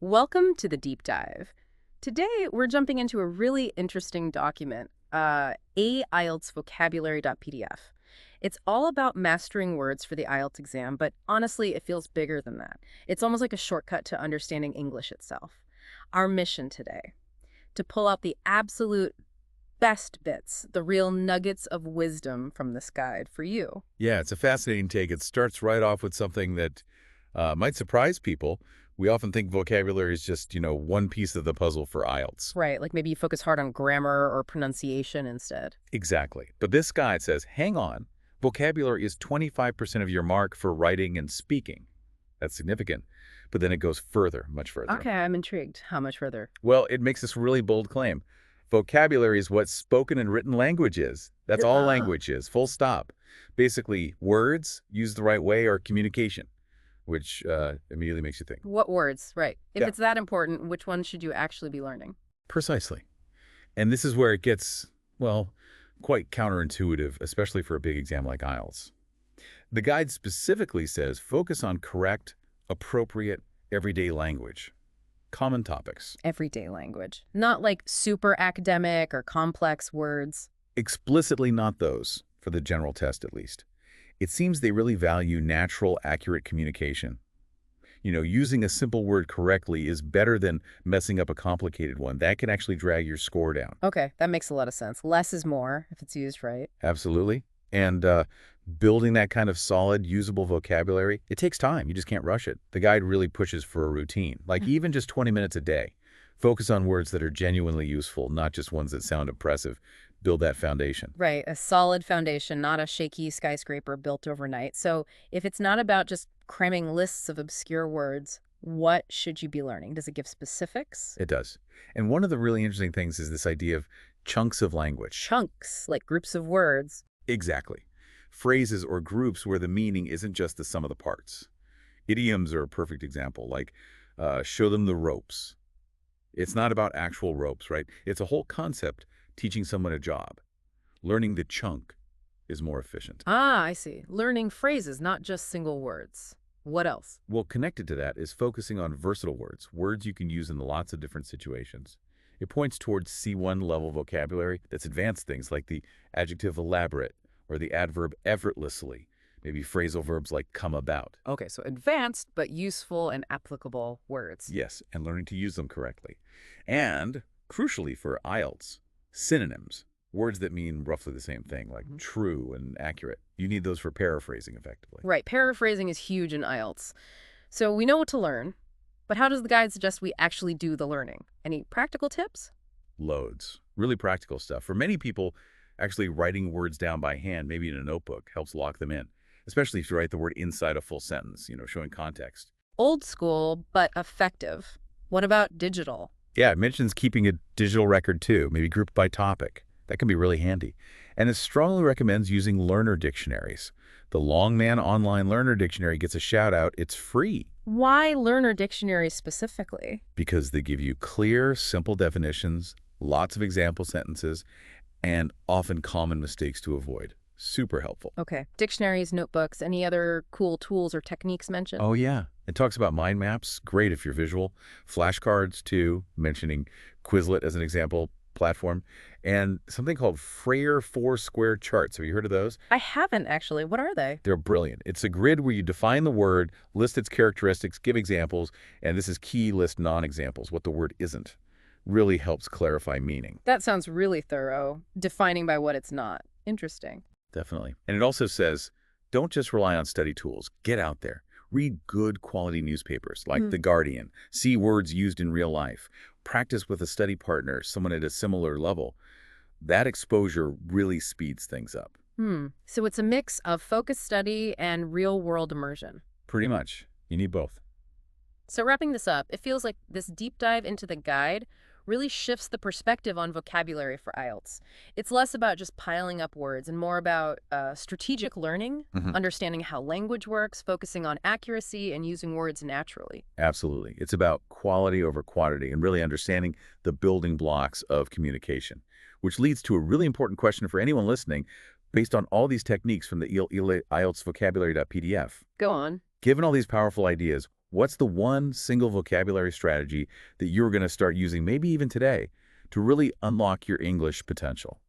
Welcome to the deep dive. Today, we're jumping into a really interesting document, IELTS vocabulary.pdf. It's all about mastering words for the IELTS exam, but honestly, it feels bigger than that. It's almost like a shortcut to understanding English itself. Our mission today, to pull out the absolute best bits, the real nuggets of wisdom from this guide for you. Yeah, it's a fascinating take. It starts right off with something that might surprise people. We often think vocabulary is just, one piece of the puzzle for IELTS. Right, like maybe you focus hard on grammar or pronunciation instead. Exactly. But this guide says, hang on, vocabulary is 25% of your mark for writing and speaking. That's significant. But then it goes further, much further. Okay, I'm intrigued. How much further? Well, it makes this really bold claim. Vocabulary is what spoken and written language is. That's all language is, full stop. Basically, words used the right way are communication, which immediately makes you think. What words? Right. If Yeah. it's that important, which ones should you actually be learning? Precisely. And this is where it gets, well, quite counterintuitive, especially for a big exam like IELTS. The guide specifically says focus on correct, appropriate, everyday language, common topics. Everyday language. Not like super academic or complex words. Explicitly not those, for the general test at least. It seems they really value natural, accurate communication. Using a simple word correctly is better than messing up a complicated one. That can actually drag your score down. Okay, that makes a lot of sense. Less is more if it's used right. Absolutely. And building that kind of solid, usable vocabulary, it takes time. You just can't rush it. The guide really pushes for a routine, like even just 20 minutes a day. Focus on words that are genuinely useful, not just ones that sound impressive. Build that foundation. Right, a solid foundation, not a shaky skyscraper built overnight. So if it's not about just cramming lists of obscure words, what should you be learning? Does it give specifics? It does. And one of the really interesting things is this idea of chunks of language. Chunks, like groups of words. Exactly. Phrases or groups where the meaning isn't just the sum of the parts. Idioms are a perfect example, like show them the ropes. It's not about actual ropes, right? It's a whole concept teaching someone a job. Learning the chunk is more efficient. Ah, I see. Learning phrases, not just single words. What else? Well, connected to that is focusing on versatile words, words you can use in lots of different situations. It points towards C1 level vocabulary that's advanced things like the adjective elaborate or the adverb effortlessly, maybe phrasal verbs like come about. Okay, so advanced but useful and applicable words. Yes, and learning to use them correctly. And, crucially for IELTS, synonyms, words that mean roughly the same thing, like true and accurate. You need those for paraphrasing effectively. Right, paraphrasing is huge in IELTS. So we know what to learn, but how does the guide suggest we actually do the learning? Any practical tips? Loads. Really practical stuff. For many people, actually writing words down by hand, maybe in a notebook, helps lock them in, especially if you write the word inside a full sentence, showing context. Old school, but effective. What about digital? Yeah, it mentions keeping a digital record too, maybe grouped by topic. That can be really handy. And it strongly recommends using learner dictionaries. The Longman Online Learner Dictionary gets a shout out. It's free Why learner dictionaries specifically? because they give you clear, simple definitions, lots of example sentences, and often common mistakes to avoid. Super helpful. Okay, dictionaries, notebooks, any other cool tools or techniques mentioned? Oh, yeah. It talks about mind maps. Great if you're visual. Flashcards, too, mentioning Quizlet as an example platform. And something called Frayer four-square charts. Have you heard of those? I haven't actually. What are they? They're brilliant. It's a grid where you define the word, list its characteristics, give examples, and this is key, list non-examples, what the word isn't. Really helps clarify meaning. That sounds really thorough, defining by what it's not. Interesting. Definitely. And it also says, don't just rely on study tools. Get out there. Read good quality newspapers like The Guardian. See words used in real life. Practice with a study partner, someone at a similar level. That exposure really speeds things up. So it's a mix of focused study and real-world immersion. Pretty much. You need both. So wrapping this up, it feels like this deep dive into the guide really shifts the perspective on vocabulary for IELTS. It's less about just piling up words and more about strategic learning, understanding how language works, focusing on accuracy, and using words naturally. Absolutely. It's about quality over quantity and really understanding the building blocks of communication, which leads to a really important question for anyone listening. Based on all these techniques from the IELTS vocabulary.pdf, Go on. given all these powerful ideas, What's the one single vocabulary strategy that you're going to start using, maybe even today, to really unlock your English potential?